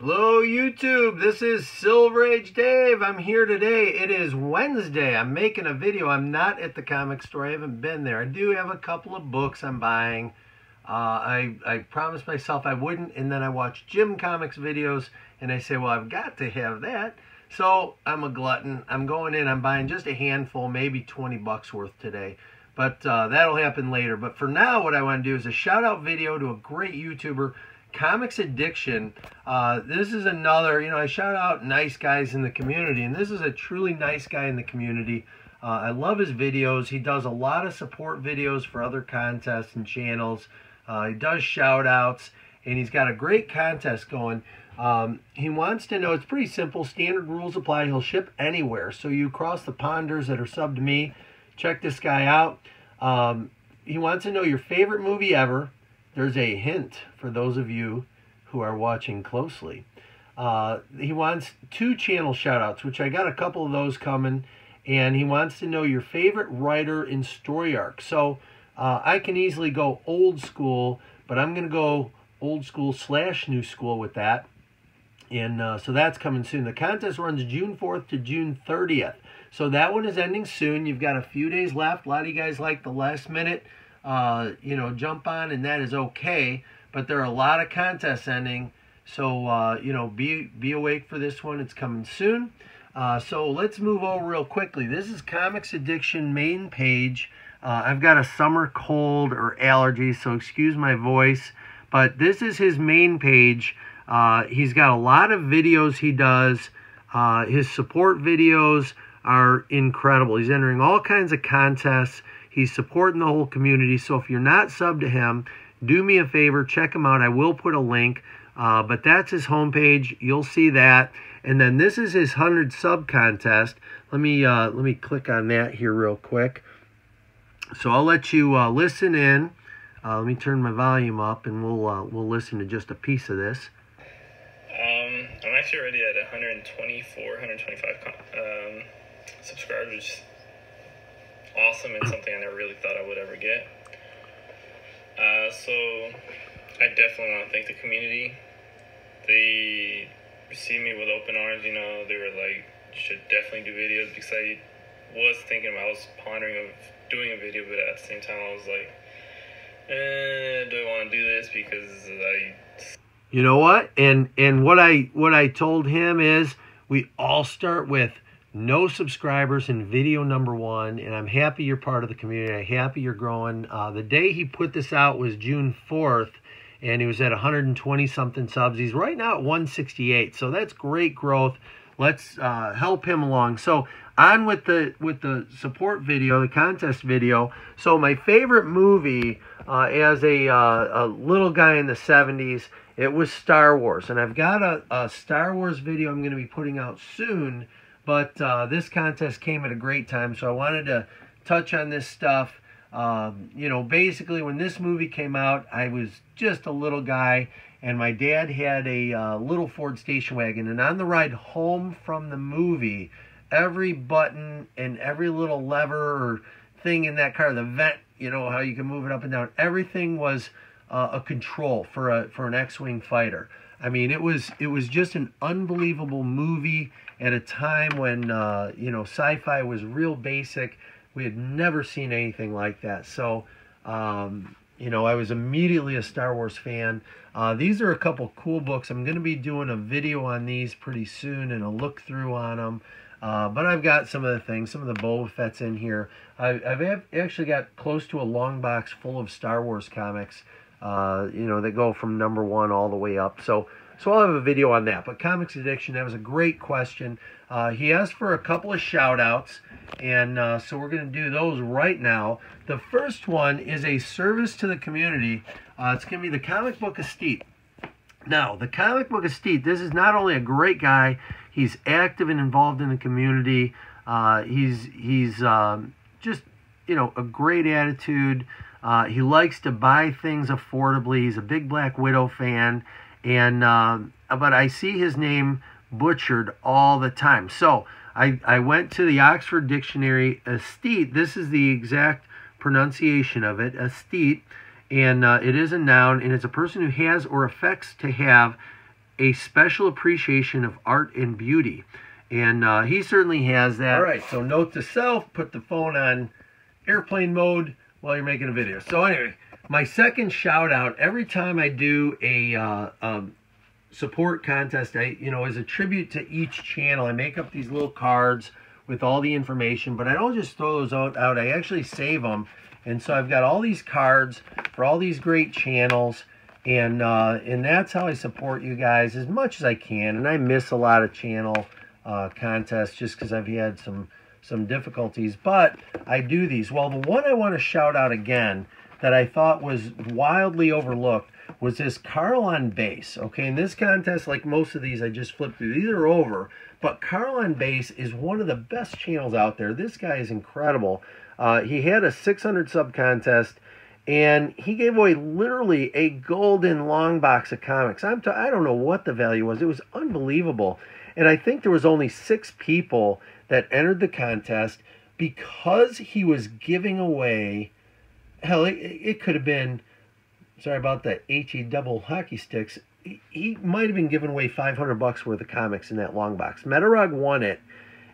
Hello YouTube, this is Silver Age Dave. I'm here today. It is Wednesday. I'm making a video. I'm not at the comic store. I haven't been there. I do have a couple of books I'm buying. I promised myself I wouldn't, and then I watch Jim Comics videos and I say, well, I've got to have that. So I'm a glutton. I'm going in, I'm buying just a handful, maybe 20 bucks worth today. But that'll happen later. But for now, what I want to do is a shout out video to a great YouTuber, Comics Addiction. This is another, I shout out nice guys in the community, and this is a truly nice guy in the community. I love his videos. He does a lot of support videos for other contests and channels. He does shout outs, and he's got a great contest going. He wants to know, it's pretty simple, standard rules apply. He'll ship anywhere. So you cross the ponders that are subbed to me, check this guy out. He wants to know your favorite movie ever. There's a hint for those of you who are watching closely. He wants 2 channel shoutouts, which I got a couple of those coming. And he wants to know your favorite writer in story arc. So I can easily go old school, but I'm going to go old school / new school with that. And so that's coming soon. The contest runs June 4th to June 30th. So that one is ending soon. You've got a few days left. A lot of you guys like the last minute jump on, and that is okay, but there are a lot of contests ending, so be awake for this one. It's coming soon. So let's move over real quickly. This is Comics Addiction main page. I've got a summer cold or allergy, so excuse my voice, but this is his main page. He's got a lot of videos he does. His support videos are incredible. He's entering all kinds of contests. He's supporting the whole community. So if you're not subbed to him, do me a favor, check him out. I will put a link, but that's his homepage. You'll see that. And then this is his 100 sub contest. Let me click on that here real quick. So I'll let you listen in. Let me turn my volume up, and we'll listen to just a piece of this. I'm actually already at 125 subscribers. Awesome, and something I never really thought I would ever get. So I definitely want to thank the community. They received me with open arms. They were like, you should definitely do videos, because I was pondering of doing a video, but at the same time I was like, do I want to do this? Because you know what? And what I told him is, we all start with no subscribers in video #1, and I'm happy you're part of the community. I'm happy you're growing. The day he put this out was June 4th, and he was at 120-something subs. He's right now at 168, so that's great growth. Let's help him along. So on with the support video, the contest video. So my favorite movie as a little guy in the 70s, it was Star Wars, and I've got a Star Wars video I'm going to be putting out soon. But this contest came at a great time, so I wanted to touch on this stuff. Basically, when this movie came out, I was just a little guy, and my dad had a little Ford station wagon. And on the ride home from the movie, every button and every little lever or thing in that car, the vent, how you can move it up and down, everything was a control for an X-Wing fighter. I mean, it was just an unbelievable movie at a time when, sci-fi was real basic. We had never seen anything like that. So, I was immediately a Star Wars fan. These are a couple cool books. I'm going to be doing a video on these pretty soon and a look through on them. But I've got some of the things, some of the Boba Fett's in here. I've actually got close to a long box full of Star Wars comics. They go from #1 all the way up. So I'll have a video on that. But Comics Addiction, that was a great question. He asked for a couple of shout-outs, and so we're going to do those right now. The first one is a service to the community. It's going to be the Comic Book Estate. Now, the Comic Book Estate, this is not only a great guy, he's active and involved in the community. He's just, a great attitude. He likes to buy things affordably. He's a big Black Widow fan. But I see his name butchered all the time. So I went to the Oxford Dictionary. Estate, this is the exact pronunciation of it, estate, and it is a noun, and it's a person who has or affects to have a special appreciation of art and beauty. And he certainly has that. All right, so note to self, put the phone on airplane mode while you're making a video. So anyway, my second shout out, every time I do a support contest, as a tribute to each channel, I make up these little cards with all the information, but I don't just throw those out. I actually save them. And so I've got all these cards for all these great channels, and that's how I support you guys as much as I can. And I miss a lot of channel contests just because I've had some difficulties, but I do these. Well, the one I want to shout out again that I thought was wildly overlooked was this Carl on Bass. Okay, in this contest, like most of these, I just flipped through. These are over, but Carl on Bass is one of the best channels out there. This guy is incredible. He had a 600 sub contest, and he gave away literally a golden long box of comics. I don't know what the value was. It was unbelievable. And I think there was only 6 people that entered the contest because he was giving away, hell, it could have been, sorry about that, HE double hockey sticks. He might have been giving away $500 worth of comics in that long box. Metarog won it,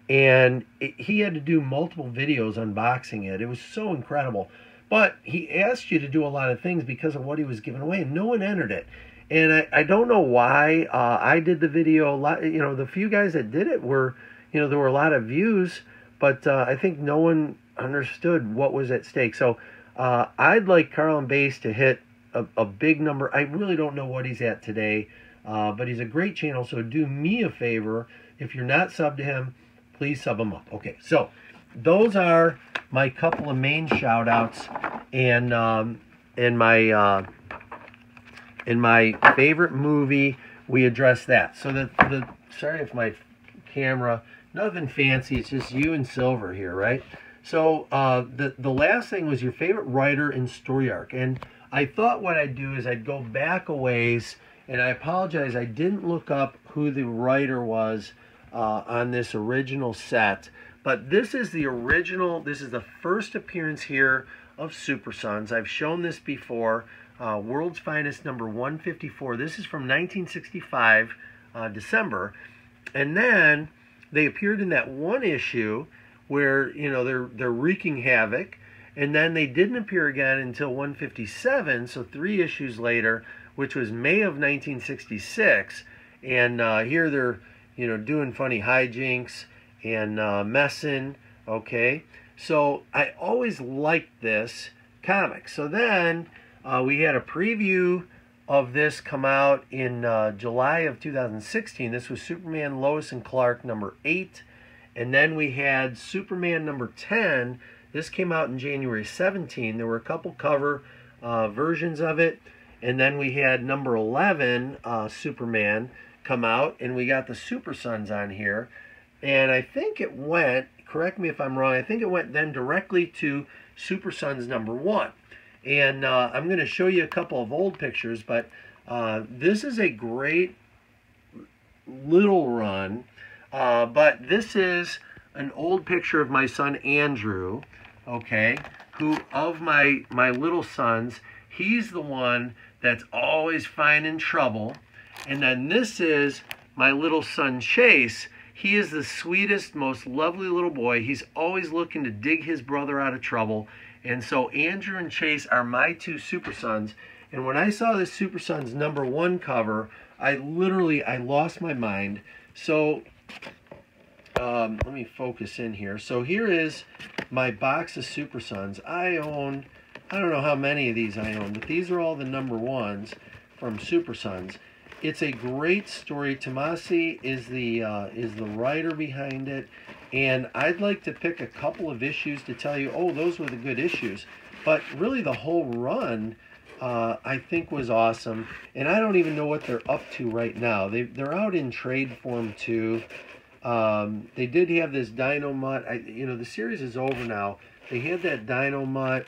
and he had to do multiple videos unboxing it. It was so incredible. But he asked you to do a lot of things because of what he was giving away, and no one entered it. And I don't know why. I did the video a lot. The few guys that did it were, there were a lot of views, but I think no one understood what was at stake. So I'd like Carl on Bass to hit a big number. I really don't know what he's at today, but he's a great channel. So do me a favor. If you're not subbed to him, please sub him up. Okay, so those are my couple of main shout outs, and in my favorite movie, we address that. So sorry if my camera, nothing fancy, it's just you and Silver here, right? So the last thing was your favorite writer and story arc. And I thought what I'd do is I'd go back a ways, and I apologize, I didn't look up who the writer was on this original set. But this is the original, this is the first appearance here of Super Sons. I've shown this before. World's Finest number 154. This is from 1965, December. And then they appeared in that one issue where, they're wreaking havoc. And then they didn't appear again until 157, so 3 issues later, which was May of 1966. And here they're, doing funny hijinks and messing, okay? So I always liked this comic. So then we had a preview of this come out in July of 2016. This was Superman, Lois and Clark number 8. And then we had Superman number 10. This came out in January 17. There were a couple cover versions of it. And then we had number 11, Superman, come out. And we got the Super Sons on here. And I think it went, correct me if I'm wrong, I think it went then directly to Super Sons number 1. And I'm going to show you a couple of old pictures, but this is a great little run. But this is an old picture of my son Andrew, okay, who of my little sons, he's the one that's always finding trouble. And then this is my little son Chase. He is the sweetest, most lovely little boy. He's always looking to dig his brother out of trouble. And so Andrew and Chase are my 2 Super Sons. And when I saw this Super Sons number 1 cover, I lost my mind. So let me focus in here. So here is my box of Super Sons. I don't know how many of these I own, but these are all the number 1s from Super Sons. It's a great story. Tomasi is the writer behind it. And I'd like to pick a couple of issues to tell you, oh, those were the good issues. But really the whole run, I think, was awesome. And I don't even know what they're up to right now. They're out in trade form too. They did have this Dino Mutt. The series is over now. They had that Dino Mutt.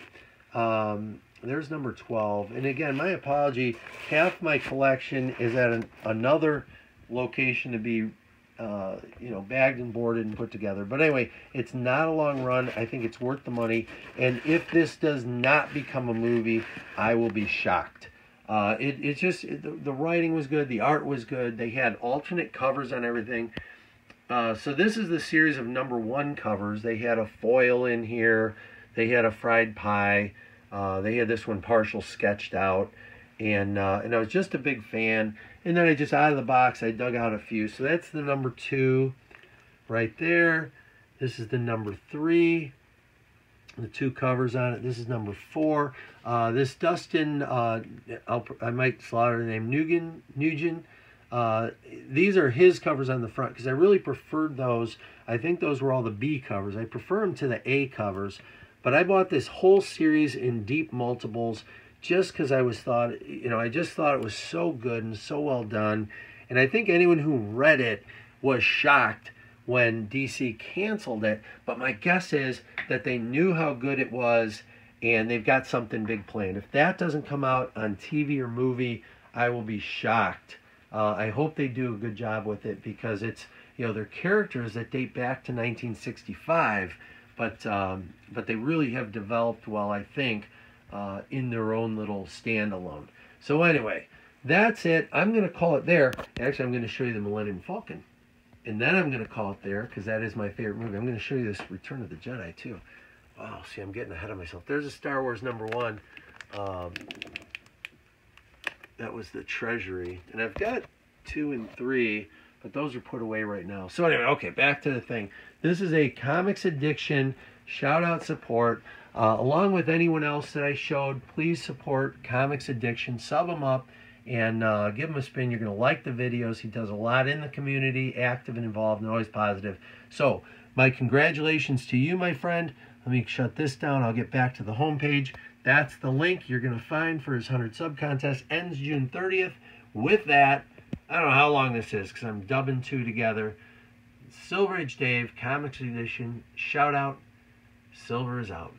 There's number 12. And again, my apology, half my collection is at another location to be bagged and boarded and put together. But anyway, it's not a long run. I think it's worth the money. And if this does not become a movie, I will be shocked. It's just the writing was good, the art was good. They had alternate covers on everything. So this is the series of #1 covers. They had a foil in here. They had a fried pie. They had this one partial sketched out, and I was just a big fan. And then I just out of the box I dug out a few. So that's the #2 right there. This is the #3. The 2 covers on it. This is #4. This Dustin, I might slaughter the name, Nugent. These are his covers on the front because I really preferred those. I think those were all the B covers. I prefer them to the A covers. But I bought this whole series in deep multiples just because I just thought it was so good and so well done. And I think anyone who read it was shocked when DC canceled it. But my guess is that they knew how good it was and they've got something big planned. If that doesn't come out on TV or movie, I will be shocked. I hope they do a good job with it because it's, they're characters that date back to 1965, but they really have developed well, I think, in their own little standalone. So anyway, that's it. I'm going to call it there. Actually, I'm going to show you the Millennium Falcon. And then I'm going to call it there because that is my favorite movie. I'm going to show you this Return of the Jedi too. Oh, see, I'm getting ahead of myself. There's a Star Wars #1. That was the Treasury. And I've got 2 and 3, but those are put away right now. So anyway, okay, back to the thing. This is a Comics Addiction shout-out support. Along with anyone else that I showed, please support Comics Addiction. Sub him up and give him a spin. You're going to like the videos. He does a lot in the community, active and involved, and always positive. So my congratulations to you, my friend. Let me shut this down. I'll get back to the homepage. That's the link you're going to find for his 100 sub contest. Ends June 30th. With that, I don't know how long this is because I'm dubbing 2 together. Silver Age Dave, Comics Edition, shout out. Silver is out.